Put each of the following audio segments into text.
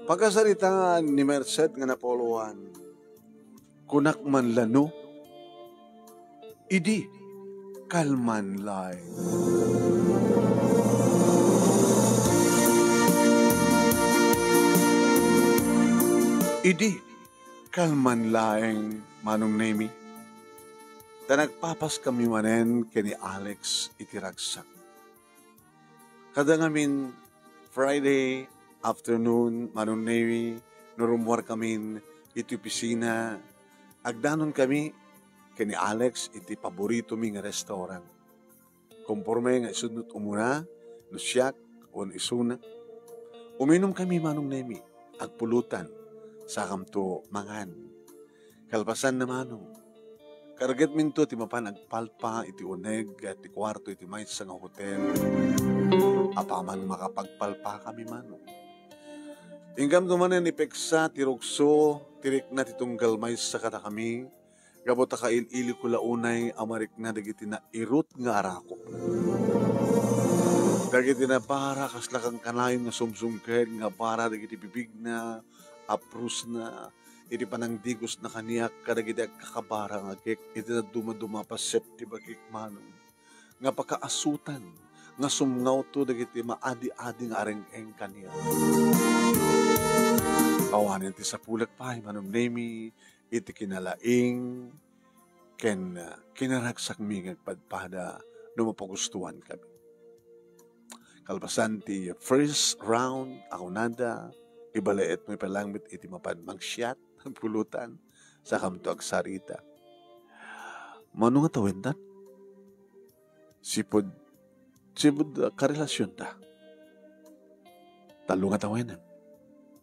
Pagkasarita ni Merced nga napoluan, kunak man lano, idi kalman lay. Idi kalman laeng manong nemi. Ta nagpapas kami manen kini Alex itiragsak. Kada ngamin Friday afternoon manong nemi nurumwar kami iti opisina. Agdanon kami kini Alex iti paborito mi nga restaurant. Konforme nga isunod umuna, lusyak o isuna. Uminom kami manong nemi agpulutan sa kamto mangan. Kalpasan na manong. Karaget minto ti mapan agpalpa iti uneg at ti kwarto iti may sa nga hotel. Apaman makapagpalpa kami manong. Ingkam tumanen ni Peksa ti Rukso tirik na ti tunggal may sa kata kami. Gabota ka ili ko launay amarik na dagiti na irut nga arako. Dagiti na para kaslakang kanayon nga sumsungked nga para dagiti bibig na aprus na iti panangdigos na kaniyak kadagiti agkakabara nga kek iti na dumaduma pa septi bagik manong nga pakaasutan nga sumngaw to dagiti maadi-adi nga areng-eng kaniyak. Kawanin ti sapulak pa manong nemi iti kinalaing ken kinaragsak mi ngagpadpada no mapagustuhan kami. Kalpasan ti first round ako nada ibalaet mo ipalangmit iti mapan mangsyat ang pulutan sa kamto agsarita. Mano nga tawendan? Sipod karelasyon ta. Talo nga tawenan.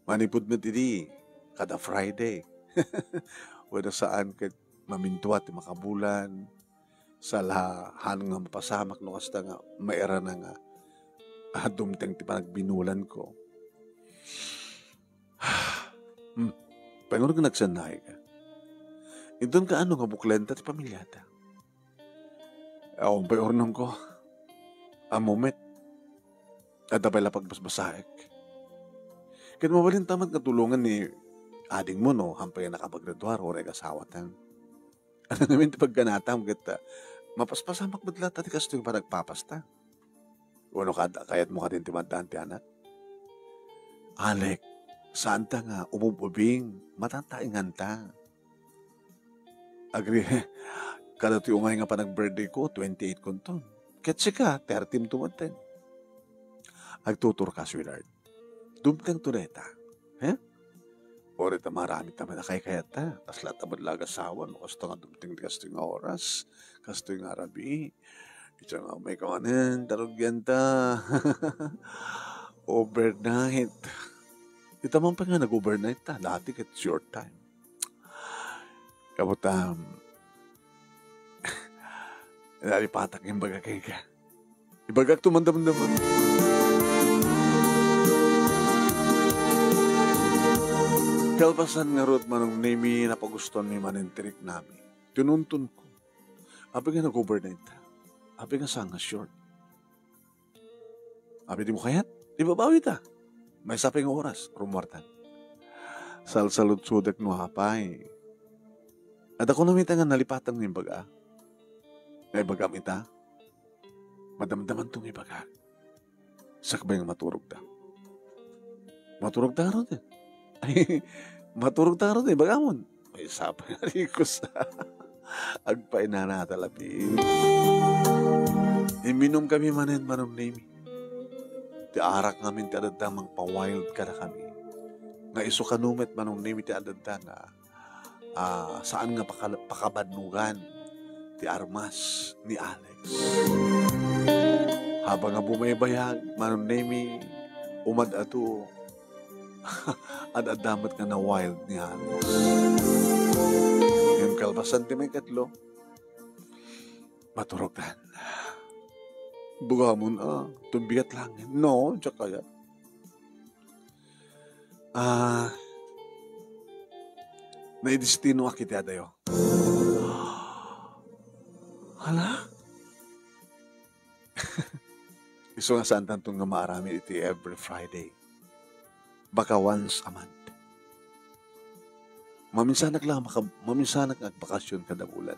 Manipod mo tidi kada Friday. Wala saan ka mamintuat makabulan sa lahan nga mapasamak no kasta nga maera na nga dumteng ti panagbinulan ko. Pangunog nga nagsanay ka. Indon ka ano nga buklenta ti pamilyata. Ako pa ornong ko. A moment. At dabay lapag basbasaek. Kaya mabalin tamad katulungan ni ading mo no, hampay nakapaggraduar o regasawatan. Ano namin ti pagkanatam kita, mapaspasamak badla tati kasto yung panagpapasta. O ano kayat mo ka din timandaan ti anak. Alek, saan ta nga umububing, matataingan ta. Agri, kada ti umay nga pa nag-birthday ko, 28 kunton. Ketsi ka, 30 tumaten. Agtutur ka, sweetheart. Dumtang tuneta. Ori ta marami ta manakay-kayat ta. Tas lahat ta madlagasawan. Kasto nga dumting kasto nga oras. Kasto nga arabi. Ito nga may kawanan. Tarugyan ta. Overnight. Ito man pa nga nag-overnight ta. Dati kat short time. Kabutam. Nalipatak yung bagakay ka. Ibagak tumandam-daman. Kalpasan nga rot manong nemi na pagustuhan mi manentirik nami. Tinuntun ko. Abi nga nag-overnight ta. Abi nga sanga short. Abi di mo kayat? Di babawi ta. May saping oras. Rumwartan. Salsalud-sudak no hapay. At ako namita nga nalipatan ng baga. Nga ibaga mita. Madamdaman tong ibaga. Sakbay nga maturog ta. Maturog ta ron eh. Ay, maturog ta ron eh. Bagamon. May sapay nga rikos. Agpay na natalapi. Iminom kami manen manong nemi. Ti arak namin ti adadang pa-wild ka na kami. Nga iso kanumet manong nemi ti adadang saan nga pakabadnugan ti armas ni Alex. Habang nga bumaybayag manong nemi umad ato adadamat nga na wild ni Alex. Yung kalpasan ti may katlo maturogan. Bugamon, tumbigat lang. No, diyak kaya. Naidistino akit yadayo. Hala? Iso nga saan tantong nga maarami iti every Friday. baka once a month. Maminsanak nagbakasyon kada bulan.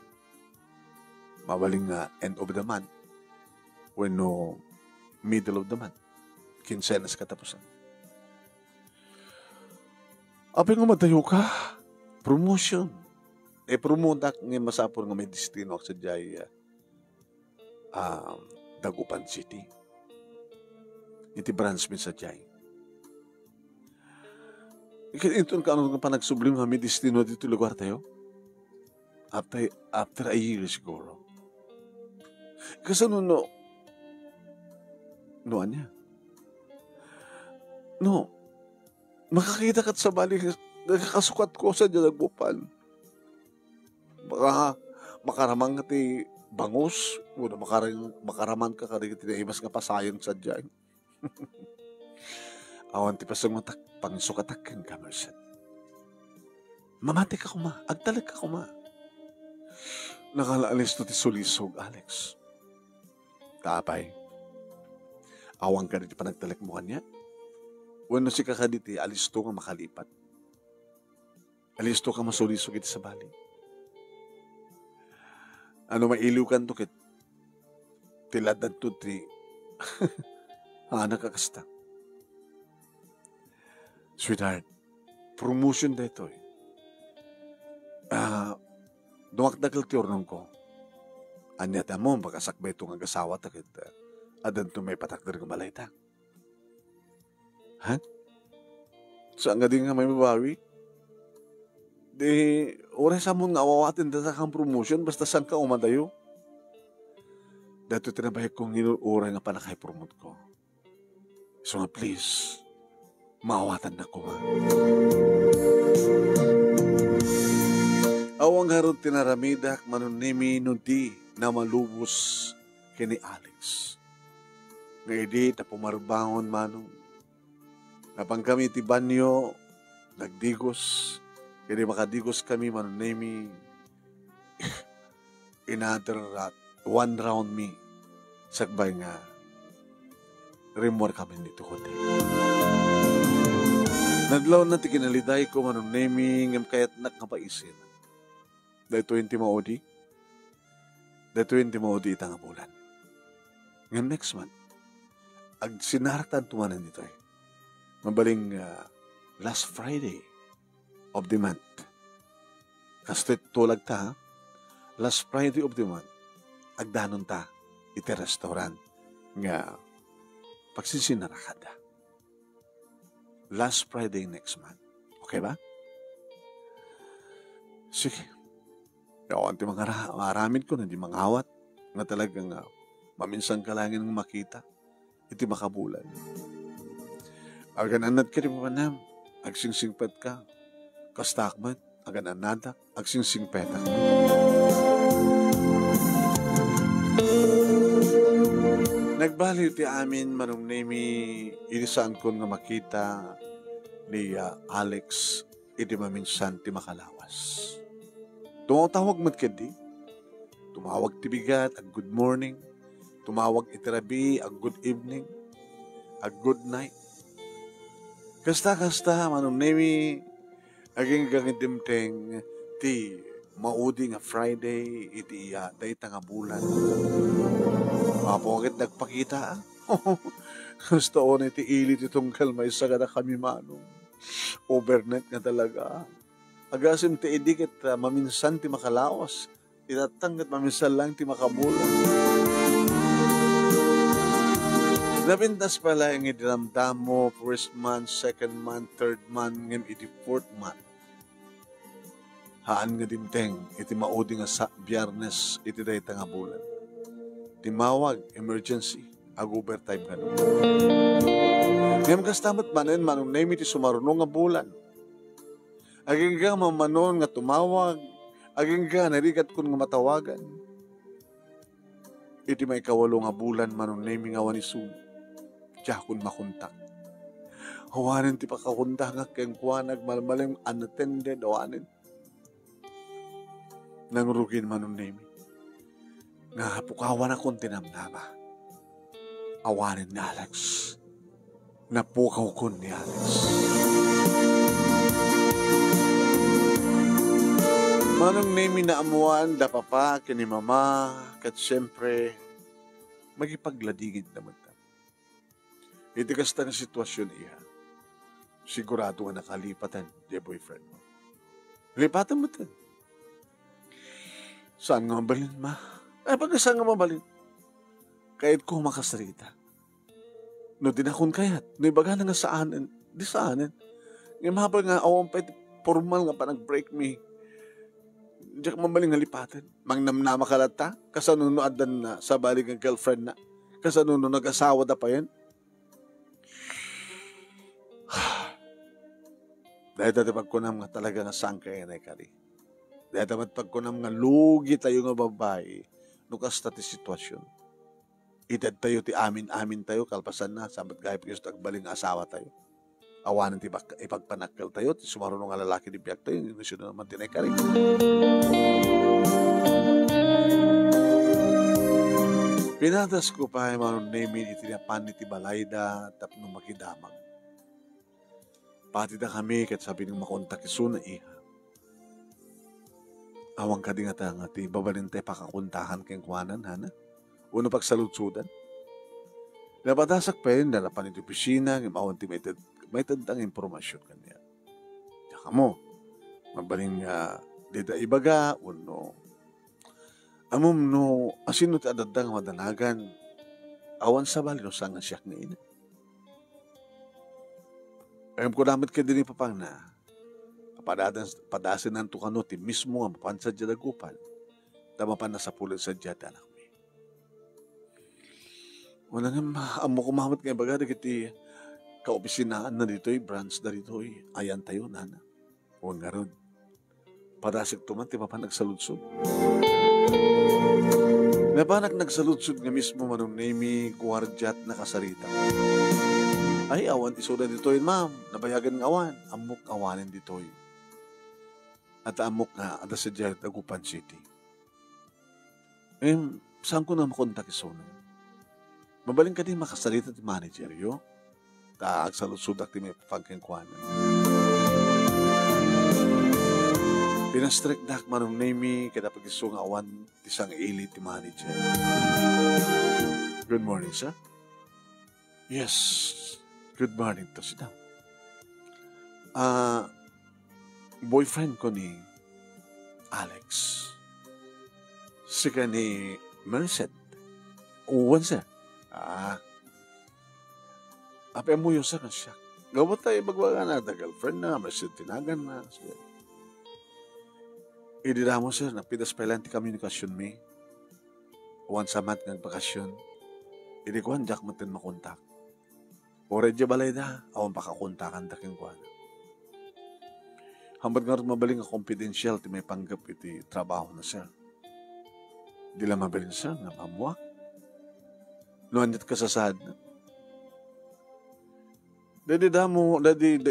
Mabaling nga end of the month, when no middle of the month, kinsenas katapusan. Apin nga madayo ka, promotion. Promotak nga masapor nga may destino ak sa jay Dagupan City. Iti branch min sa jay. Ito ka ano pa nagsublim nga may destino dito lugar tayo? After a year siguro. Kasi no anya? No, makakita ka sa balik, nakakasukat ko sa Dagupan. Baka makaramang nga ti bangus, o makaraman ka kada tinaimas nga pasayang sa dyan. Awan ti pasang matak, pangsukatak kang kamersan. Mamati ka kuma, agtalag ka kuma. Nakalaalis to ti sulisog, Alex. Tapay. Awang ka rin panagtalag mo kanya. Wano si kakaditi, alis to nga makalipat. Alis to ka masulisog iti sa bali. Ano mailiw kan to kit? Tiladan to ti. Nakakasta. Sweetheart, promotion dito eh. Dumakdakil ti ornong ko. Anyata mo, pagkasakbay itong agasawa takit. Adan to may patakder ng balay ta. Ha? Saan nga din nga may mabawi? Di, oras sa mong awawatin data kang promotion, basta saan ka umadayo? Dato tinabay kong inuura nga panakay-promote ko. So nga please, maawatan na ko ha. Awang harod tinaramidak manunimi nudi na malubos kini Alex. Nga edi na pumarbangon manong. Napang kami ti banyo, nagdigos, kaya makadigos kami manunimi another one round me. Sakbay nga, rimwar kami dito kote. Nadlaw na ti kinaliday ko manunimi ngam kayat nakapaisin. Dahil 20 maudi. Dahil 20 maudi itang bulan. Ngam next month, ag sinaratan tumanan dito eh. Mabaling last Friday of the month. Kasi tulag ta, last Friday of the month, agdanon ta, iti restaurant nga pagsisinarakada. Last Friday next month. Okay ba? Sige. Yawan ti mga maramid ko na di mangawat nga talagang maminsang kalangin ng makita iti makabulan. Agan anad ka rin mo manam, agsingsingpet ka, kastakmat, agan anadak, agsingsingpetak mo. Nagbaliw ti amin manong nemi inisaan ko nga makita ni Alex iti maminsan ti makalawas. Tumawag magkadi, tumawag ti bigat, ag good morning, tumawag itirabi, ag good evening, ag good night. Kasta, manong nemi, aging gangidimteng ti maudi nga Friday, iti dayta nga bulan. Mapokit nagpakita, gusto ko na iti ilit itong kalmay sa kada kami manong. Overnight nga talaga. Agasim ti idikit maminsan ti makalawas. Itatanggat maminsan lang ti makabulan. Nabintas pala yung idiramdam mo first month, second month, third month, ngem iti fourth month. Haan nga dimteng, iti maudi nga sa biyernes, iti dayta nga bulan. Timawag, emergency, ag-overtime ka nun. Ngem kastamot manen, manong name iti sumarunong nga bulan. Aging nga mamanon nga tumawag, aging nga narigat kun nga matawagan. Iti may kawalo nga bulan manong name nga wanisun. Diya kun makuntak. Hawanin ti pakakuntak nga keng kuwanag malmaling unattended awanin. Nangrugin manong name. Nga pukawan akong tinamnama. Awanin ni Alex. Napukaw kun ni Alex. Manong name na amuan, da papa, kini mama, kat siyempre, magipagladigid naman ta. Iti kasta ng sitwasyon iya, sigurado nga nakalipatan, di boyfriend mo. Lipatan mo tan. Saan nga mabalin, ma? Pag saan nga mabalin? Kahit ko makasarita. No, dinakon kayat. No, ibaga na nga saanan. Di saanan. Ngayon mahapal nga, awang pa formal nga pa nag-break me. Diyak mabaling nga lipatan. Mangnamnama kalata. Kasanuno adan na sa balik ng girlfriend na. Kasanuno nag-asawa da pa yan. Dahil dati pagkunam nga talaga nga sangkay na ikari. Dahil dapat pagkunam nga lugi tayo nga babae. Nukas ta ti sitwasyon. Itad tayo ti amin-amin tayo. Kalpasan na. Sabat gaya pagkos tagbaling asawa tayo. Awanan ti ipagpanakal tayo. Ti sumarunong nga lalaki di biyak tayo. Hindi siya naman tinay ka rin. Pinatas ko pa yung mga namin itinapan ni ti balayda tapno makidamag. Pati na kami kat sabi ng makontak iso na iha. Awang ka di nga nga ti babalin tayo pakakuntahan keng kuwanan, hana? Uno pagsalutsudan. Napadasak pa yun, nalapan ito pisina, ngamawan ti may tandang impormasyon kanya. Tsaka mo, mabaling dida ibaga, uno. Amom no, asino ti adadang madanagan, awan sa bali no sangan siyak ni ina. Ayam ko namin ka din ipapang na, padasin ng tukano ti mismo nga mapansa dya dagupan, tama pa nasa pulan sa dya anak mi. Wala nga, amo kumamat nga baga, dagiti kaopisinaan na dito'y, branch na dito'y, ayan tayo, nana. Huwag nga ron. Padasig tuman, ti pa nagsaludsod. Napanak nagsaludsod nga mismo manong name guardiat na kasarita. Ay, awan ti soda dito'y, ma'am. Nabayagan ng awan. Amok awanin dito'y. At amok nga, ada sa Jared Agupan City. Saan ko na makontak iso na? Mabaling ka din makasalita ti manager yo. Agsalusudak ti may pagkengkuanan. Pinastrek dak manong name kada pag-iso nga awan ti sang ili ti manager. Good morning, sir. Yes. Good morning to sit down. Boyfriend ko ni Alex. Sika ni Merced. Uwan, sir. Apa mo yung sa siya. Gawat tayo bagwaga na, the girlfriend na, Merced tinagan na. Idira mo, sir, napidas pa ilang ti komunikasyon mi. Uwan sa mat ng bakasyon. Idi ko handak matin makontak. Ore dya balay da, awan pakakontakan taking kuwan. Hambad nga rin mabaling nga confidential ti may panggap iti trabaho na siya. Di lang mabalin siya nga mamuak. Nuanit ka sa sahad na. Dadi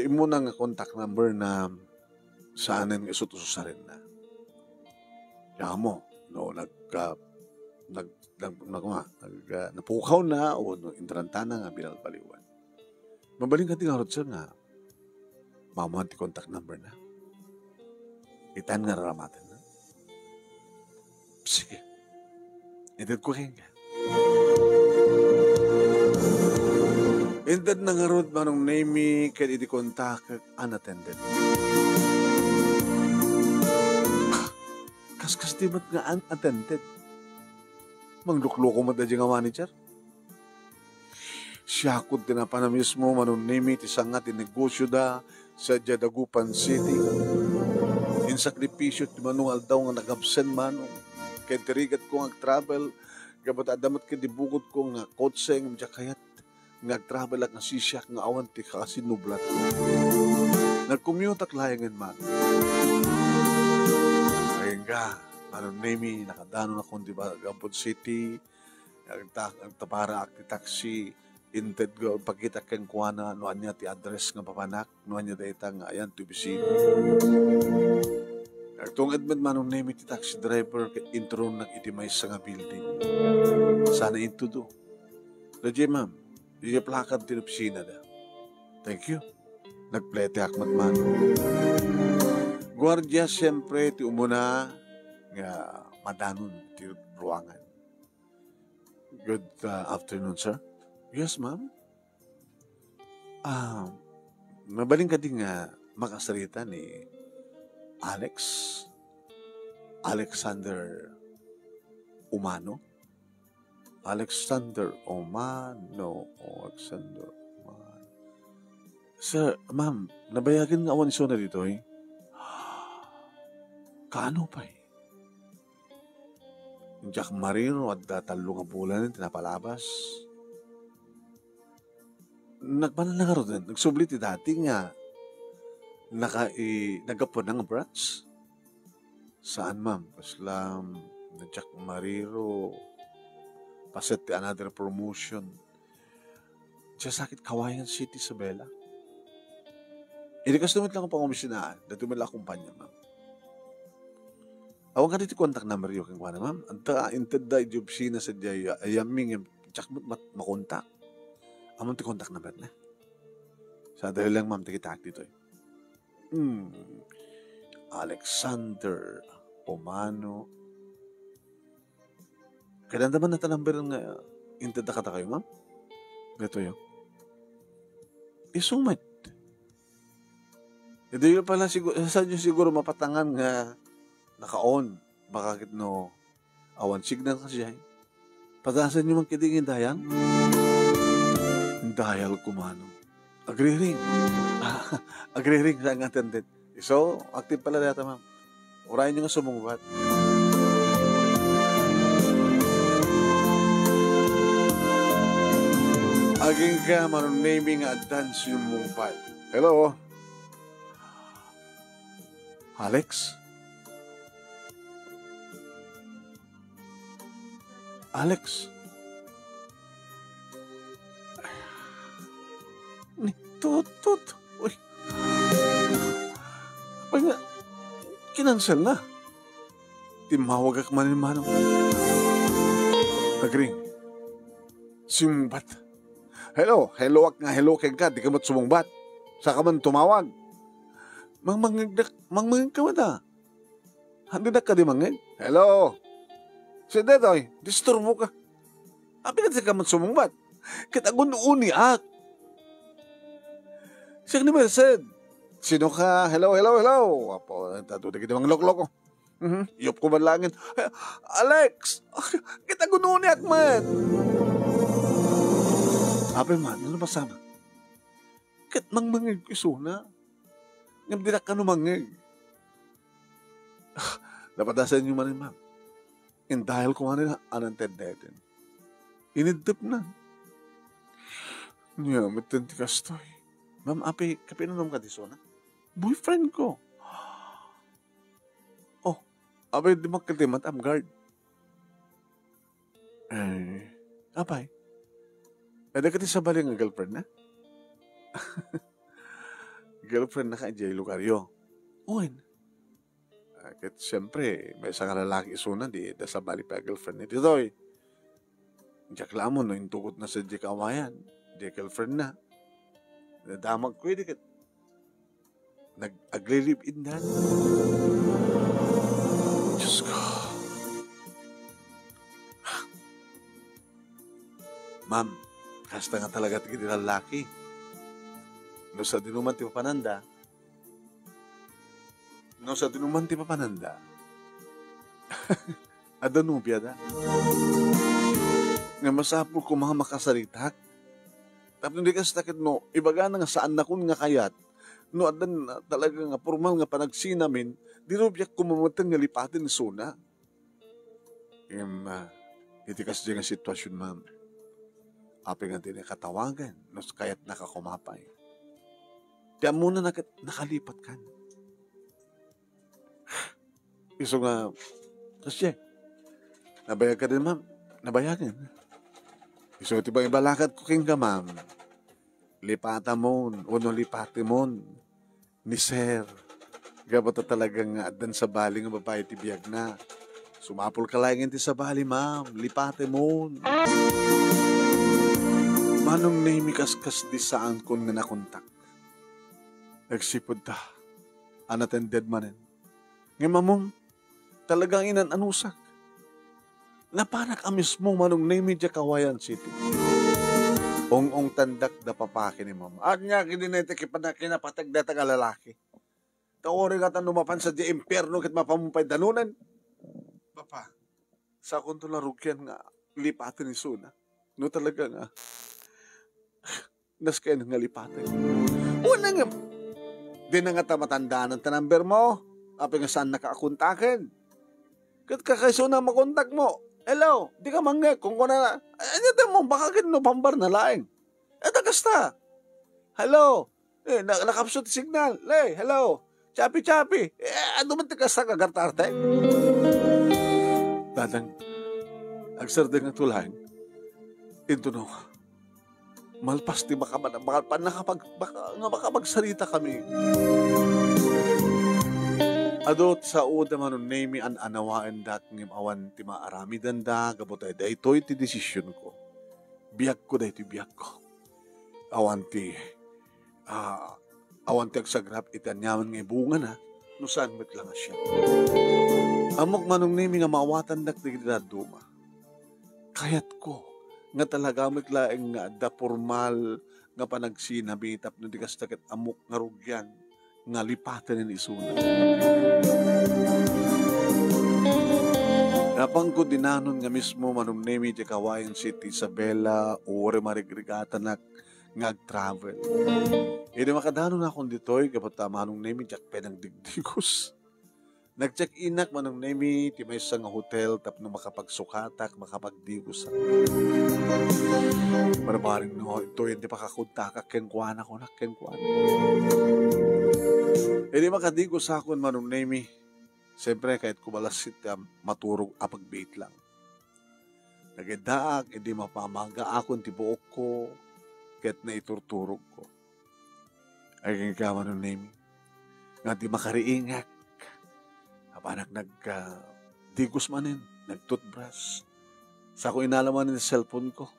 mo na nga contact number na saanin isutuso sa rin na. Kaya mo, no, napukaw na o no, intrantana nga bilang baliwan. Mabaling ka tingarot siya nga, mamuhan ti contact number na. Itan nga raramatan na. Sige. Edad ko kayo nga. Edad na nga road manong name kaya iti contact unattended. Kaskas di ba't nga unattended? Manglukloko mo dadi nga manager? Siya kung tinapa na mismo manong name iti sangat negosyo da sa Jadagupan City. In sakripisyo ti manual daw nga nag-absent manong. Kaya tirigat ko nga travel. Kabat adamat ka dibukod ko nga kotseng kayat. Nag-travel at nasisyak nga awan ti kasinublat ko. Nag-commute ak layangan man. Ayun nga, manong name nakadano na kung di ba Gampon City. Nagtapara ak ti taxi. Inted go pagkita keng kuana no anya ti address nga papanak no anya dayta nga ayan ti bisita. Tungad man manong name ti taxi driver intro nang itimay sa nga building. Sana into do. Dadya ma'am, di plakad ti opisina da. Thank you. Nagplete akmat man. Gwardiya siyempre ti umuna nga madanon ti ruangan. Good afternoon, sir. Yes, ma'am. Ah, mabaling ka din nga makasarita ni Alex. Alexander Umano. Alexander Umano. Alexander Umano. Sir, ma'am, nabayagan nga awan na dito eh. Kaano pa eh? Jack Marino at talo nga bulan tinapalabas. Nagpanan na nga rin. Nagsublit dati nga nagapon ng branch. Saan, ma'am? Paslam na Jack Marino paset another promotion. Diya sakit Kawayan City, Isabela. Hindi kasi tumit lang ang pangomisinaan. Dito man lang kumpanya, ma'am. Awang ka dito contact number yung kang kuha, ma'am. Anta, inted da job sina sa jaya. Ayaming yung Jack makontak. Amon ti contact number na. Sa dahil lang, ma'am, tikitak dito eh. Alexander Omano. Kailan naman na number nga inted da kata kayo, ma'am? Gato yun. Isumit. Ito yun pala siguro mapatangan nga naka-on. Baka no awan signal kasi ay. Patasan nyo man kiting indayang. Indayal kumano. Agri-ring. Agri-ring sa ang attendant. So, active pala data, ma'am. Urayan nyo nga sumungbat. Aging ka marunaming advance yung mungpat. Hello? Alex? Alex? Tut. Uy. Apa nga? Kinansel na. Timawag ak manin-manong. Nagring. Sumbat. Hello ak nga hello kay ka. Di ka mo't sumungbat. Sa ka man tumawag. Mangmangig ka mo da. Handi na ka di mangig. Hello. Si Detoy, disturbo ka. Abi ka ka mo't sumungbat. Kitagun-uni ak. Siya ni Merced. Sino ka? Hello. Apo, tatuti kita mga lok-loko. Iyop ko man langin. Alex! Kita gununi at man. Ape man, ano masama? Kat mangmangig isuna. Ngam dinak ka numangig. Napadasan niyo man ma'am. And dahil ko nga ananted natin. Inidip na. Niya, matanti kastoy. Ma'am, api, kapinunom ka diso na? Boyfriend ko. Oh, api, di magkatimat, I'm guard. Apay, ada ka sa bali nga girlfriend na? Girlfriend na ka, Jay Lucario. Uwin. Kahit siyempre, may isang lalaki isuna, di sa bali pa girlfriend ni Titoy. Jack Lamon, no, yung tukot na sa Jack Awayan. Jack girlfriend na. Nadamag ko yun, nag-agli-live-in na. Diyos ko. Ma'am, kasta nga talaga tigil lalaki. No sa dinuman ti papananda, adanubya da. Nga masapul ko mga makasalitak. Tapos hindi kasi takit no, ibaga na nga saan na kun nga kayat, no adan talaga nga formal nga panagsinamin, di rubyak kumamatang nga lipatin ni Suna. Iti kasi nga sitwasyon, ma'am. Api nga din katawagan, no kayat nakakumapay. Kaya muna nakalipat ka. Iso nga, kasi nabayag ka din, ma'am. Nabayagan. Iso iti bang ibalakad ko king ka, ma'am. Lipata mo, uno lipati mo, ni sir. Gabata talagang adan sa bali nga babae ti biyag na. Sumapol ka lang ti sa bali, ma'am. Lipati mo. Manong naimikas-kas di saan kon nga nakontak. Nagsipod ta. Unattended manin. Nga mamong talagang inananusak. Napanak amis mo manong Nemidya Kawayan City. Ong tandak da papaki ni mama. At nga kininete kinapatag da taga lalaki. Tawari ka numapan sa di impyerno kit mapamumpay danunan. Papa, sa akong tularugyan nga lipatin ni Suna. No talaga nga. Nas kayo nga lipatin. Una nga, di na nga matandaan ang tanamber mo. Api nga saan nakaakuntakin. Kat kakaiso na makontak mo. Hello, di ka mangge. Kung kuna na, anyata mo, baka kino pambar na laing. Kasta. Hello, nakapsot signal. Hello, chapi. Ano man kasta kagartarte? Dadang, agsardeng ang tulahin. Ito no, malpas di baka magsalita kami. Adot sa uda manon name an anawain dat ngim awan ti maarami danda gabotay daytoy ti desisyon ko. Biyak ko daytoy biyak ko. Awan ti agsagrap itanyaman nga bunga na no saan met lang siya. Amok manong name nga mawatan dak ti duma. Kayat ko nga talaga met laeng nga da formal nga panagsinabitap no di kastakit amok nga rugyan nga lipatan ni Isuna. Napang ko dinanon nga mismo manong nemi di Kawayan City, Isabela, ore marigrigata na ngag-travel. Di makadanon akong ditoy, kapag manong nemi di penang digdigos. Nag-check-inak manong nemi, ti may isang hotel, tapno makapagsukatak, makapagdigos. Marabaring no, ito hindi pa kakuntakak, kenkwana ko na, kenkwana. Di makadigos akon manong nemi. Siyempre, kahit kumalasit maturog apagbait lang. Nagidaak, hindi mapamaga akon ti buok ko, kahit na iturturog ko. Ay kaya manong nemi. Nga di makariingak. Apanak digos manin, nag-toothbrush. Sa ko inalaman ng cellphone ko.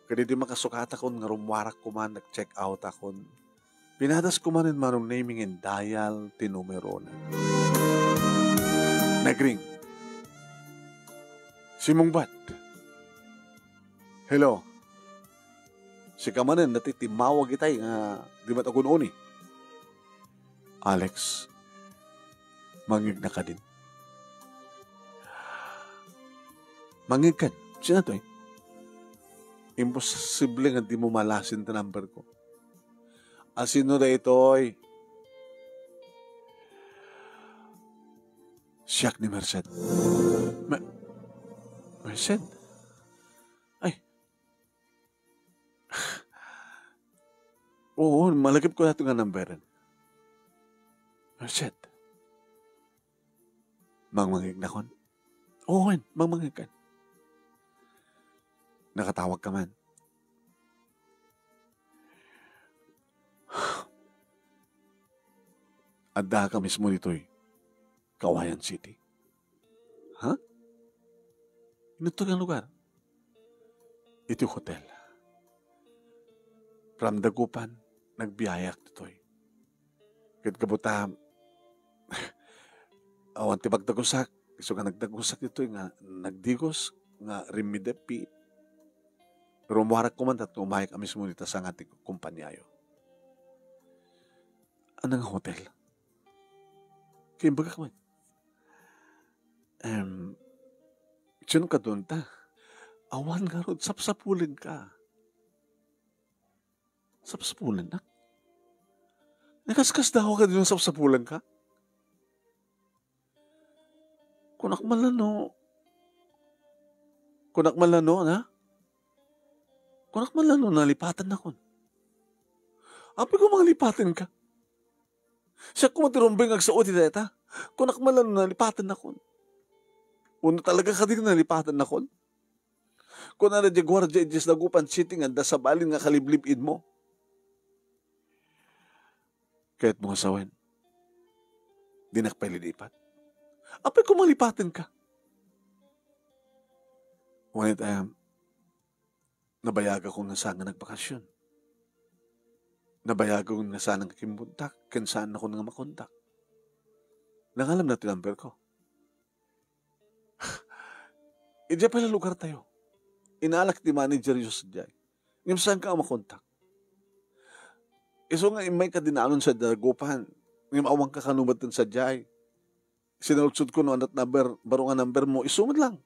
Kaya di makasukat akon, nga rumwarak ko man, nag-check out akon. Pinadas ko manin manong naming and dial, tinumero na. Nagring. Si Mungbat. Hello. Si kamanin, natitimawag itay nga di matagun-uni. Alex, mangig na ka din. Mangig ka. Sino to eh? Imposible nga di mo malasin ta number ko. Asino da ito'y? Siyak ni Merced. Merced? Ay. Oo, malagip ko na ito nga numberan. Merced. Mangmangig na kon? Oo, mangmangig ka. Nakatawag ka man. Adda ka mismo nito'y Kawayan City. Ha? Ito ang lugar. Ito hotel. From Dagupan, nagbiyayak nito'y. Kahit kabuta, awan ti pagdagusak, iso ka nagdagusak nito'y nga nagdigos, nga rimidepi. Pero umuharak ko man at umayak ka mismo nito sa ating kumpanyayo. Anong hotel? Kaya baga ka man. Sino ka doon ta? Awan nga ron, sapsapulin ka. Sapsapulan na? Nakaskas daw ka din sapsapulan ka? Kunak malano, na? Kunak malano, nalipatan na kon. Api ko mga lipatan ka. Siya kumatirumbing agsaot ita. Kunak malano, nalipatan na kon. Una talaga ka din nalipatan na kon. Kung na di Guardia Edges Dagupan City nga sa balin nga kaliblibid mo. Kahit mga sawen, di nakapalilipat. Apay kung malipatin ka. Ngunit nabayaga kong nasaan nga nagbakasyon. Nabayaga kong nasaan nga kimbuntak, kung saan ako nga makontak. Nangalam na tinamper ko. Idya pala lugar tayo. Inalak ti manager yung sadyay. Ngayon saan ka makontak? Iso nga imay ka dinaanon sa dagupan. Ngayon awang ka kanumat ng sadyay. Sinulsud ko no anat number, baro nga number mo, isumad lang.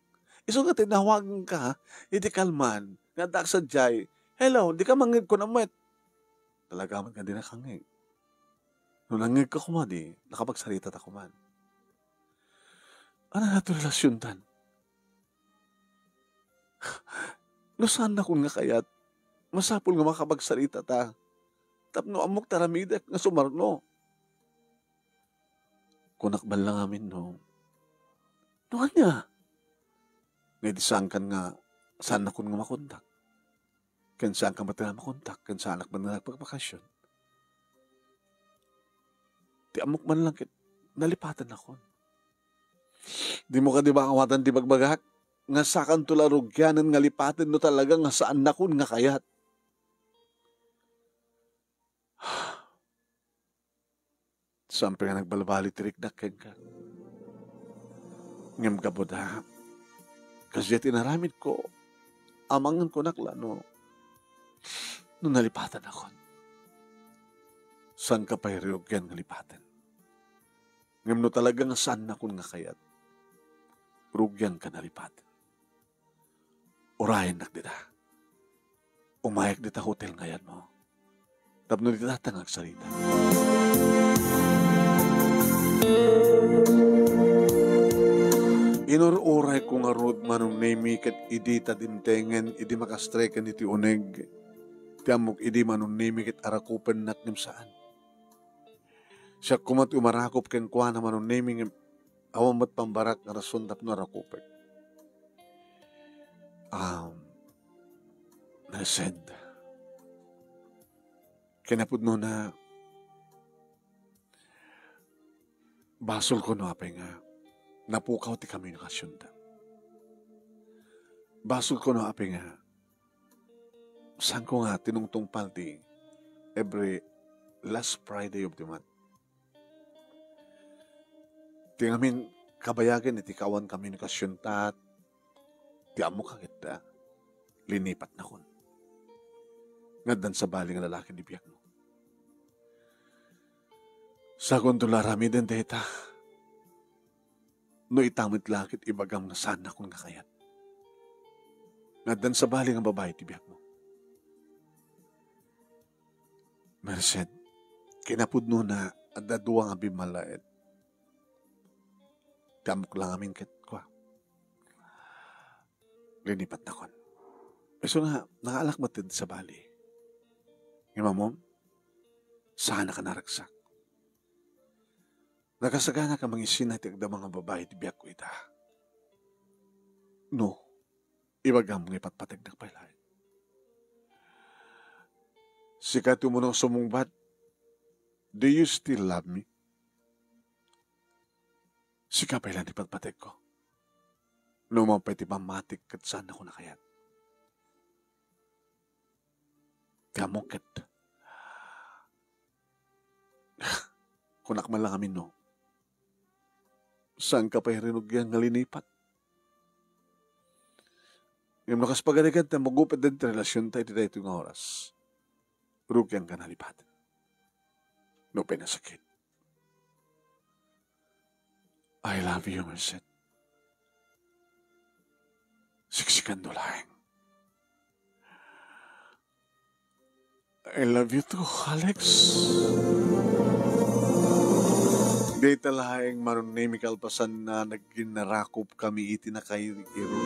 Iso nga tinawagan ka, hindi kalman, nga dak sadyay. Hello, di ka mangig ko na met. Talaga man ka din nakangig. Nung nangig ka kumadi, nakapagsalita ta kuman. Ano na ito relasyon tan? No saan na kung nga kayat, masapul nga makapagsalita ta. Tapno amok taramidak nga sumarno. Kunakban lang amin no. Noan niya. Ngay disang kan nga, saan na kung nga makontak. Kan saan ka matala makontak, kan saan anak man nga nagpagpakasyon. Di amok man lang kit, nalipatan ako. Di mo ka di ba kawatan di bagbagak? Nga sakan tularugyanan nga lipatin no talaga nga saan na kun nga kayat. Sampai nga nagbalbali tirik na ken ka. Ngem kabod ha. Kasi tinaramid ko, amangan ko naklano. Nung nalipatan ako. Saan ka pa hirugyan nga lipatan? Ngem no talaga nga saan na kun nga kayat. Rugyan ka nalipatan. Urahin nakdita. Umayak dita hotel ngayon mo. Tapno dita tangag salita. Inururay ko nga rod manong nemi kat idi tadintengen, idi makastrekan iti uneg. Tiamok idi manong nemi kat arakupan naknim saan. Siya kumat umarakop ken kwa na manong nemi awamat pambarak nga rason tapno arakupan. Nased. Kinapudno na basol ko no apay nga napukaw ti komunikasyon ta. Basol ko no apay nga saan ko nga tinungtong palti every last Friday of the month. Tingamin kabayagan iti kawan komunikasyon ta ti amo ka kita linipat na kun. Ngaddan sa bali nga lalaki di biyak mo. Sa kontularami din deta. No itamit lakit ibagam na sana kung nakayat. Ngaddan sa bali nga babae ti biyak mo. Merced, kinapudno na at daduwa nga bimalaet. Kamok lang amin kit kwa. Linipat na kon. So nga, nakaalak matid sa bali. Nga mo, sana ka naragsak. Nakasagana ka mangisin na tigda mga babae di biyak ko ita. No, ibagam ng ipatpatag ng pailay. Sikat mo nang sumungbat, do you still love me? Sika pailan ipatpatag ko. No, mapati pamatik kat sana ko nakayat. Kamokit. Kunak man lang amin, no? Saan ka pa hirinog yan nga linipat? Yung nakaspagalikan na magupad din relasyon tayo dito yung oras. Rugyan ka nalipat. No pinasakit. I love you, Merced. Siksikan dulaing. I love you too, Alex. Di talaing marunimi kalpasan na naginarakop kami iti na kayo iro.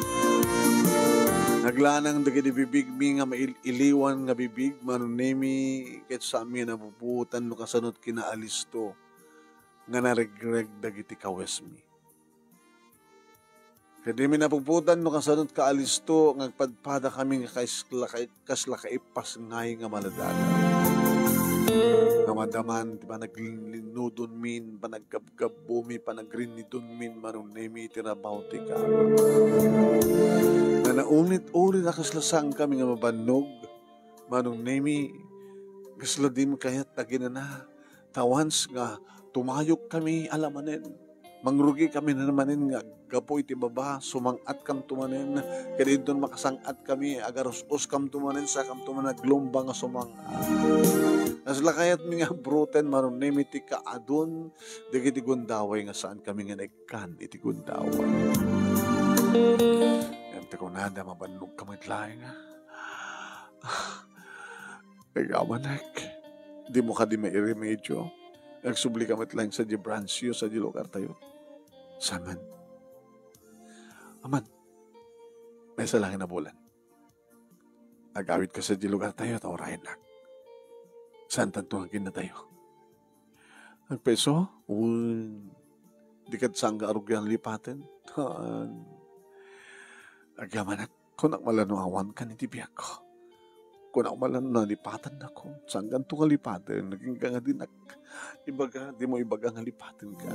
Naglanang dagiti bibig mi nga mailiwan nga bibig marunimi ket sa amin nabubutan no kasanot kinaalis to nga naregreg dagiti kawes mi. Kadi mi napuputan no kasanot kaalis to nga padpada kami nga kasla kaipas ngay nga maladana. Nga madaman, di ba naglinudon min, pa naggabgab bumi, pa nagrinidon min, marunemi tirabaw ti ka. Na naunit-ulit akaslasang kami nga mabanog, marunemi, gasla din kayat tagina na, tawans nga tumayok kami alamanen, Mangrugi kami na namanin nga gapo iti baba, sumangat kam tumanin, kaya doon makasangat kami, agaros-os kam tumanin, sa kam tumanin, naglumbang nga sumangat. Naslakayat mi nga bruten, maron name iti kaadon, digiti gundaway nga saan kami nga nagkan iti gundaway. Yan ko nada, mabannog kamay laing nga. Nagamanak, di mo ka di mairemedyo. Nagsubli kamay laing sa di Brancio, sa di lugar tayo. Saman. Aman, may salangin na bulan. Nagawit ka sa di lugar tayo, taurahin lang. Saan tantuhagin na tayo? Ang peso? Di ka sangga arugyan lipatin? Agaman ako nak malanoawan ka ni tibiyak ko. Kung ako malano na lipatan na ko, sanggan to ka lipatin, naging ka nga din ibaga, di mo ibaga nga lipatin ka.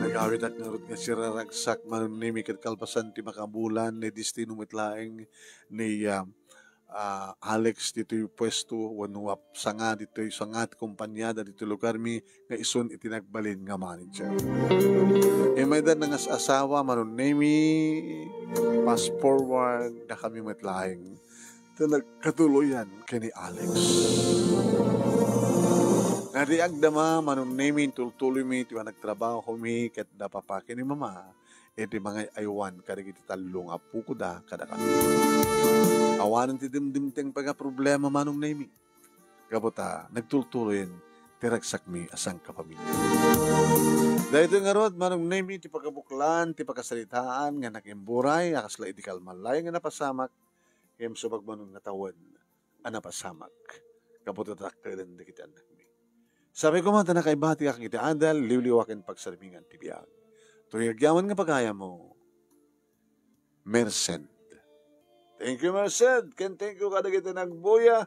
Nagawit at narod nga siraragsak, manunimi kat kalpasan ti makabulan, ni destino mitlaing, ni Alex dito yung pwesto, wanuwap sanga dito yung sangat kumpanyada dito lugar mi, nga isun itinagbalin nga manager. May dan nga asawa, manunimi, pass forward, na kami mitlaing, ito nagkatuloyan kay ni Alex. Nariag dama, manunimi, tuloy mi, tiwa nagtrabaho kami, kat napapakin ni mama, di mga aywan, karigit talong apu ko da, kada kami. Awanan ti dimdimteng pagka problema manong nami. Kabuta, nagtultuloyin, tiragsak mi asang kapamilya. Dahil ito nga rod, manong nami, ti pagkabuklan, ti pagkasalitaan, nga nakimburay, akasla idikal malay, nga napasamak, kayam subag manong natawan, napasamak. Kabuta taktirin di kita anak mi. Sabi ko man, tanakaibati akang iti adal, liwliwakin pagsalimingan ti biyag. Tuyagyaman nga pagkaya mo, Merced. Thank you, Merced. Thank you kada kita nagbuya.